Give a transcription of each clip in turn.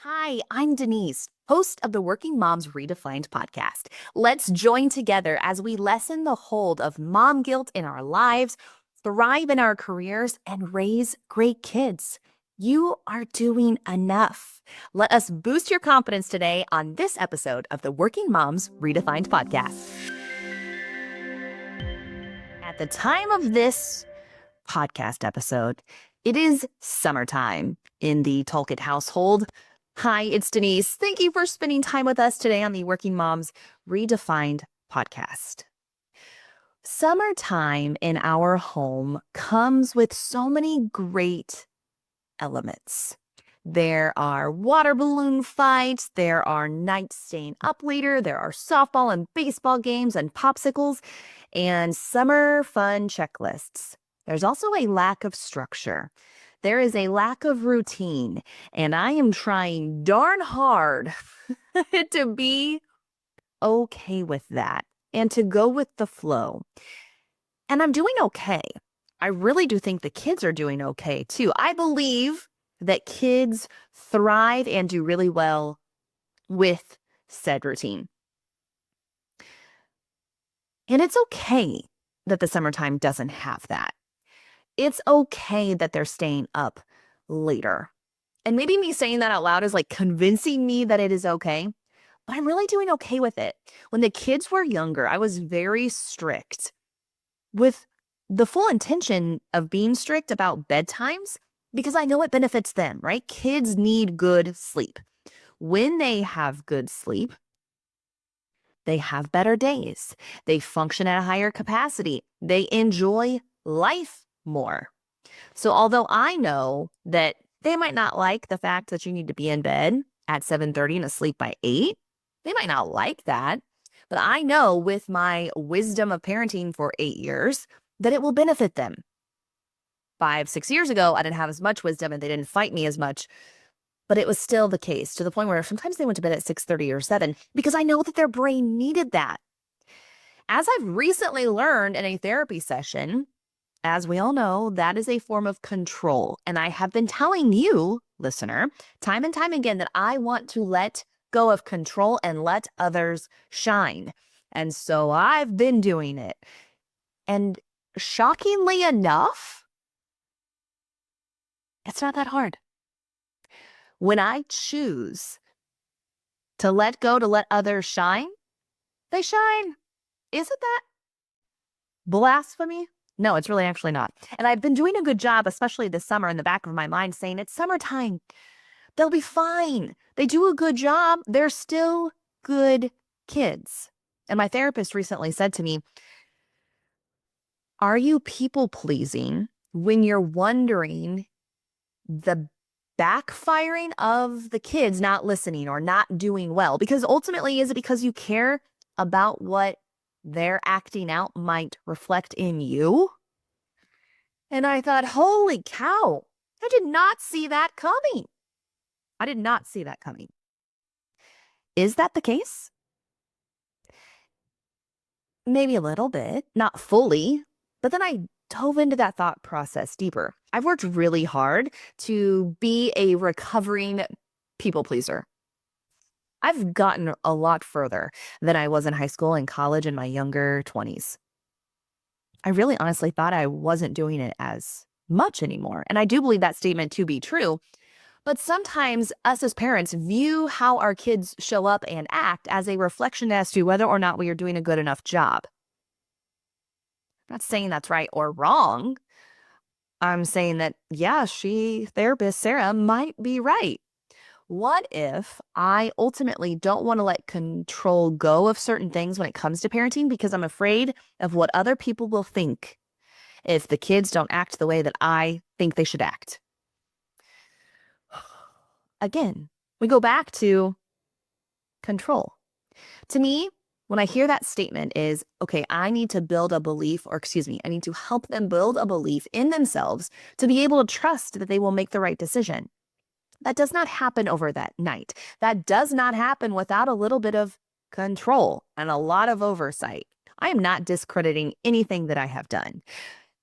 Hi, I'm Denise, host of the Working Moms Redefined podcast. Let's join together as we lessen the hold of mom guilt in our lives, thrive in our careers, and raise great kids. You are doing enough. Let us boost your confidence today on this episode of the Working Moms Redefined podcast. At the time of this podcast episode, it is summertime in the Talkit household. Hi, it's Denise. Thank you for spending time with us today on the Working Moms Redefined podcast. Summertime in our home comes with so many great elements. There are water balloon fights, there are nights staying up later, there are softball and baseball games and popsicles, and summer fun checklists. There's also a lack of structure. There is a lack of routine, and I am trying darn hard to be okay with that and to go with the flow. And I'm doing okay. I really do think the kids are doing okay too. I believe that kids thrive and do really well with said routine. And it's okay that the summertime doesn't have that. It's okay that they're staying up later. And maybe me saying that out loud is like convincing me that it is okay, but I'm really doing okay with it. When the kids were younger, I was very strict with the full intention of being strict about bedtimes because I know it benefits them, right? Kids need good sleep. When they have good sleep, they have better days. They function at a higher capacity. They enjoy life more. So although I know that they might not like the fact that you need to be in bed at 7:30 and asleep by 8, they might not like that. But I know with my wisdom of parenting for 8 years that it will benefit them. 5, 6 years ago, I didn't have as much wisdom and they didn't fight me as much, but it was still the case to the point where sometimes they went to bed at 6:30 or 7 because I know that their brain needed that. As I've recently learned in a therapy session, as we all know, that is a form of control. And I have been telling you, listener, time and time again that I want to let go of control and let others shine. And so I've been doing it. And shockingly enough, it's not that hard. When I choose to let go, to let others shine, they shine. Isn't that blasphemy? No, it's really actually not. And I've been doing a good job, especially this summer, in the back of my mind saying it's summertime. They'll be fine. They do a good job. They're still good kids. And my therapist recently said to me, are you people pleasing when you're wondering the backfiring of the kids not listening or not doing well? Because ultimately, is it because you care about what their acting out might reflect in you? And I thought, holy cow, I did not see that coming. I did not see that coming. Is that the case? Maybe a little bit, not fully, but then I dove into that thought process deeper. I've worked really hard to be a recovering people pleaser. I've gotten a lot further than I was in high school and college in my younger 20s. I really honestly thought I wasn't doing it as much anymore. And I do believe that statement to be true. But sometimes us as parents view how our kids show up and act as a reflection as to whether or not we are doing a good enough job. I'm not saying that's right or wrong. I'm saying that, yeah, therapist Sarah might be right. What if I ultimately don't want to let control go of certain things when it comes to parenting because I'm afraid of what other people will think if the kids don't act the way that I think they should act? Again, we go back to control. To me, when I hear that statement is, okay, I need to build a belief, or excuse me, I need to help them build a belief in themselves to be able to trust that they will make the right decision. That does not happen over that night. That does not happen without a little bit of control and a lot of oversight. I am not discrediting anything that I have done.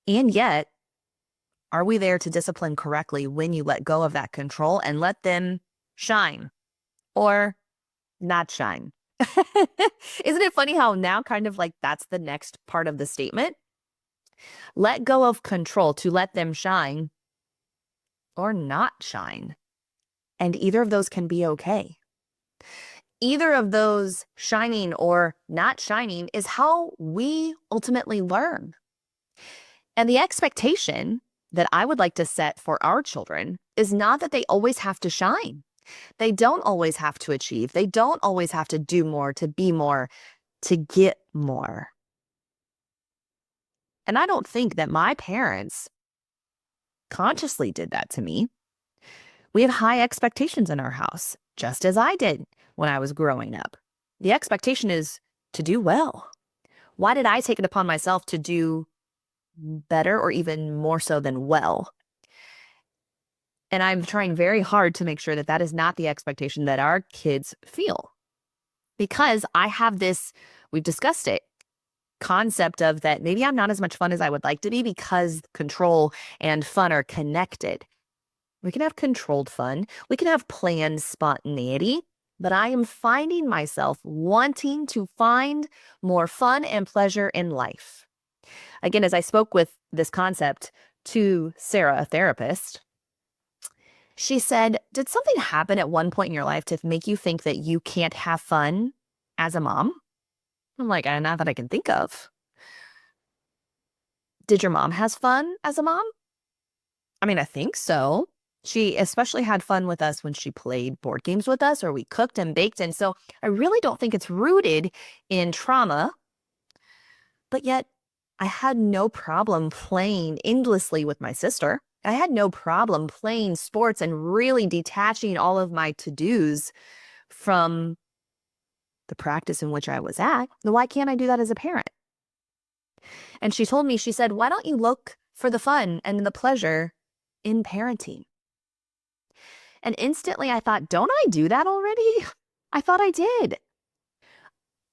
And yet, are we there to discipline correctly when you let go of that control and let them shine or not shine. Isn't it funny how now kind of like that's the next part of the statement? Let go of control to let them shine or not shine. And either of those can be okay. Either of those shining or not shining is how we ultimately learn. And the expectation that I would like to set for our children is not that they always have to shine. They don't always have to achieve. They don't always have to do more, to be more, to get more. And I don't think that my parents consciously did that to me. We have high expectations in our house, just as I did when I was growing up. The expectation is to do well. Why did I take it upon myself to do better or even more so than well? And I'm trying very hard to make sure that that is not the expectation that our kids feel. Because I have this, we've discussed it, concept of that maybe I'm not as much fun as I would like to be because control and fun are connected. We can have controlled fun. We can have planned spontaneity. But I am finding myself wanting to find more fun and pleasure in life. Again, as I spoke with this concept to Sarah, a therapist, she said, did something happen at one point in your life to make you think that you can't have fun as a mom? I'm like, not that I can think of. Did your mom has fun as a mom? I mean, I think so. She especially had fun with us when she played board games with us or we cooked and baked. And so I really don't think it's rooted in trauma, but yet I had no problem playing endlessly with my sister. I had no problem playing sports and really detaching all of my to-dos from the practice in which I was at. Why can't I do that as a parent? And she told me, she said, why don't you look for the fun and the pleasure in parenting? And instantly I thought, don't I do that already? I thought I did.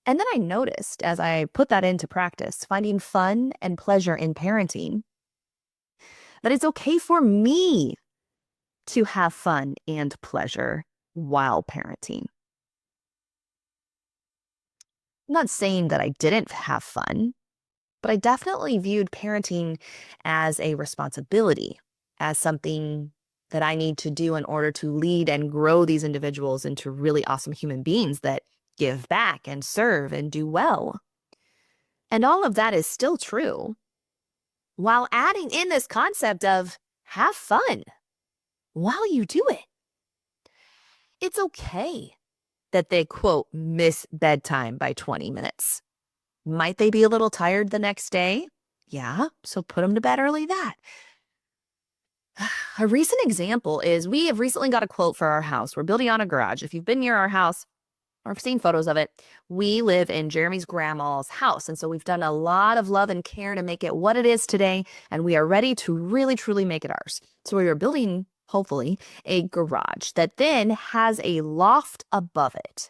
And then I noticed as I put that into practice, finding fun and pleasure in parenting, that it's okay for me to have fun and pleasure while parenting. I'm not saying that I didn't have fun, but I definitely viewed parenting as a responsibility, as something that I need to do in order to lead and grow these individuals into really awesome human beings that give back and serve and do well. And all of that is still true, while adding in this concept of have fun while you do it. It's okay that they, quote, miss bedtime by 20 minutes. Might they be a little tired the next day? Yeah, so put them to bed early that. A recent example is we have recently got a quote for our house. We're building on a garage. If you've been near our house or have seen photos of it, we live in Jeremy's grandma's house. And so we've done a lot of love and care to make it what it is today. And we are ready to really, truly make it ours. So we are building, hopefully, a garage that then has a loft above it.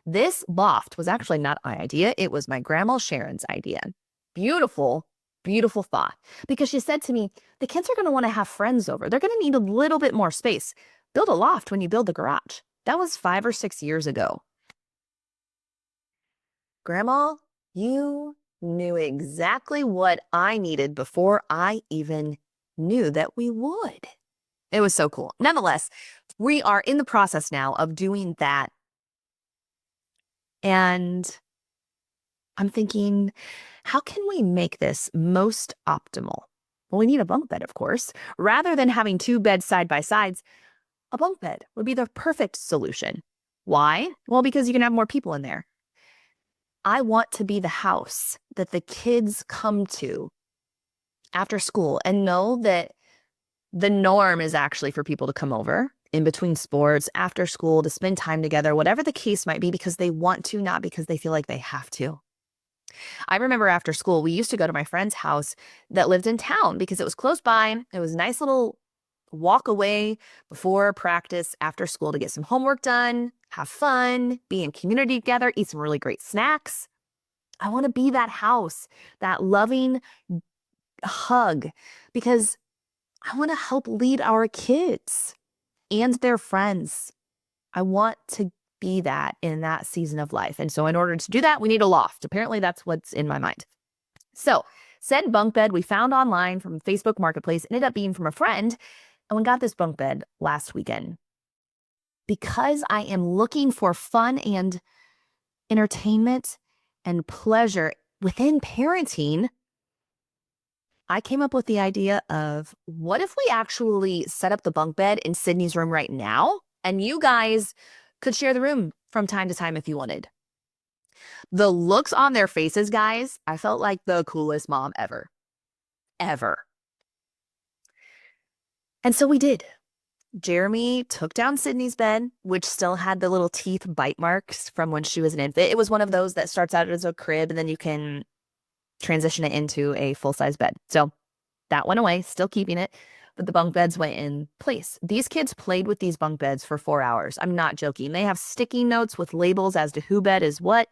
This loft was actually not my idea. It was my grandma Sharon's idea. Beautiful, beautiful thought. Because she said to me, the kids are going to want to have friends over. They're going to need a little bit more space. Build a loft when you build the garage. That was 5 or 6 years ago. Grandma, you knew exactly what I needed before I even knew that we would. It was so cool. Nonetheless, we are in the process now of doing that. And I'm thinking, how can we make this most optimal? Well, we need a bunk bed, of course. Rather than having two beds side by sides, a bunk bed would be the perfect solution. Why? Well, because you can have more people in there. I want to be the house that the kids come to after school and know that the norm is actually for people to come over in between sports, after school, to spend time together, whatever the case might be, because they want to, not because they feel like they have to. I remember after school, we used to go to my friend's house that lived in town because it was close by. It was a nice little walk away before practice after school to get some homework done, have fun, be in community together, eat some really great snacks. I want to be that house, that loving hug, because I want to help lead our kids and their friends I want to be that in that season of life. And so in order to do that, we need a loft. Apparently that's what's in my mind. So said bunk bed we found online from Facebook Marketplace ended up being from a friend. And we got this bunk bed last weekend. Because I am looking for fun and entertainment and pleasure within parenting, I came up with the idea of what if we actually set up the bunk bed in Sydney's room right now, and you guys could share the room from time to time if you wanted. The looks on their faces, guys, I felt like the coolest mom ever. Ever. And so we did. Jeremy took down Sydney's bed, which still had the little teeth bite marks from when she was an infant. It was one of those that starts out as a crib and then you can transition it into a full-size bed. So that went away, still keeping it, but the bunk beds went in place. These kids played with these bunk beds for 4 hours. I'm not joking. They have sticky notes with labels as to who bed is what.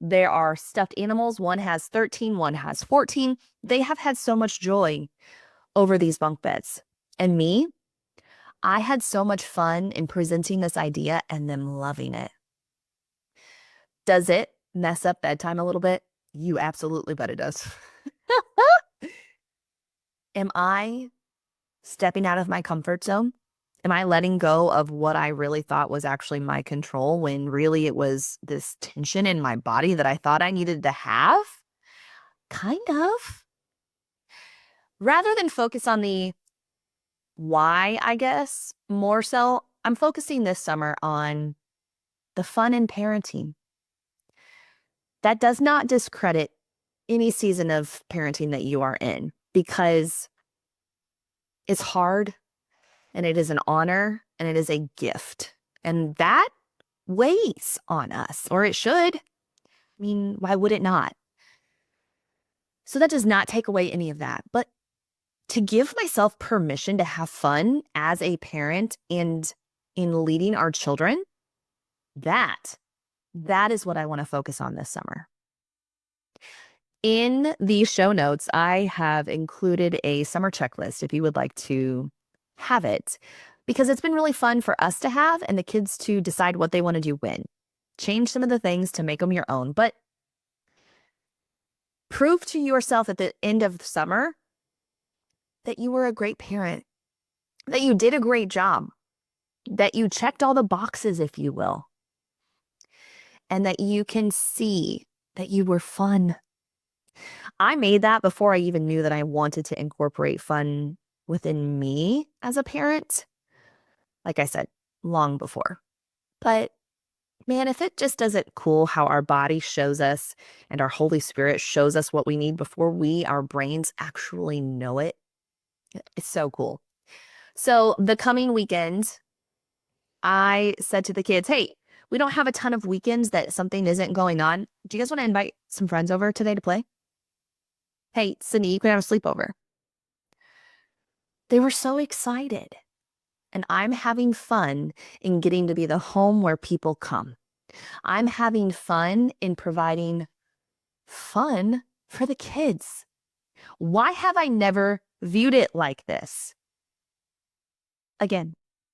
There are stuffed animals. One has 13, one has 14. They have had so much joy over these bunk beds. And me, I had so much fun in presenting this idea and them loving it. Does it mess up bedtime a little bit? You absolutely bet it does. Am I stepping out of my comfort zone? Am I letting go of what I really thought was actually my control when really it was this tension in my body that I thought I needed to have? Kind of. Rather than focus on the why, I guess, more so, I'm focusing this summer on the fun in parenting. That does not discredit any season of parenting that you are in because it's hard and it is an honor and it is a gift. And that weighs on us, or it should. I mean, why would it not? So that does not take away any of that. But to give myself permission to have fun as a parent and in leading our children, that is what I want to focus on this summer. In the show notes, I have included a summer checklist if you would like to have it, because it's been really fun for us to have and the kids to decide what they want to do when. Change some of the things to make them your own, but prove to yourself at the end of the summer that you were a great parent, that you did a great job, that you checked all the boxes, if you will, and that you can see that you were fun. I made that before I even knew that I wanted to incorporate fun within me as a parent. Like I said, long before. But man, if it just doesn't cool how our body shows us and our Holy Spirit shows us what we need before our brains actually know it, it's so cool. So the coming weekend, I said to the kids, hey, we don't have a ton of weekends that something isn't going on. Do you guys want to invite some friends over today to play? Hey, Sydney, you can have a sleepover. They were so excited. And I'm having fun in getting to be the home where people come. I'm having fun in providing fun for the kids. Why have I never viewed it like this? Again,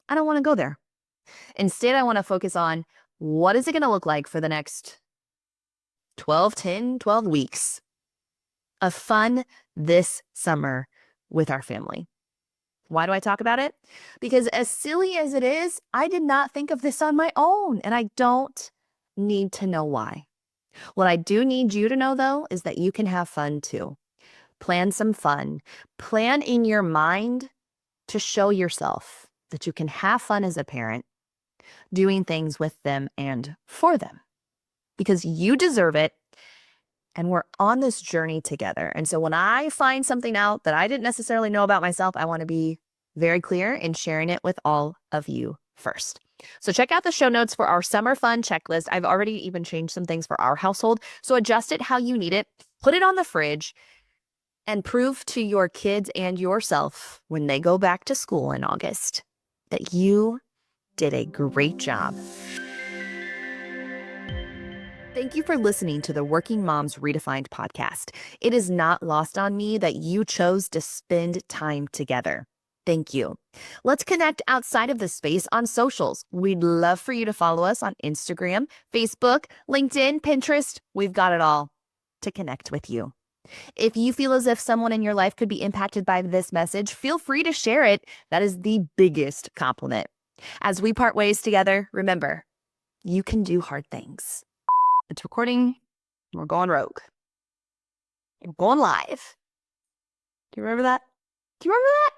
I don't want to go there. Instead, I want to focus on what is it going to look like for the next 12 weeks of fun this summer with our family. Why do I talk about it? Because as silly as it is, I did not think of this on my own, and I don't need to know why. What I do need you to know, though, is that you can have fun too. Plan some fun. Plan in your mind to show yourself that you can have fun as a parent, doing things with them and for them, because you deserve it. And we're on this journey together. And so when I find something out that I didn't necessarily know about myself, I want to be very clear in sharing it with all of you first. So check out the show notes for our summer fun checklist. I've already even changed some things for our household. So adjust it how you need it, put it on the fridge, and prove to your kids and yourself when they go back to school in August that you did a great job. Thank you for listening to the Working Moms Redefined podcast. It is not lost on me that you chose to spend time together. Thank you. Let's connect outside of this space on socials. We'd love for you to follow us on Instagram, Facebook, LinkedIn, Pinterest. We've got it all to connect with you. If you feel as if someone in your life could be impacted by this message, feel free to share it. That is the biggest compliment. As we part ways together, remember, you can do hard things. It's recording. We're going rogue. We're going live. Do you remember that? Do you remember that?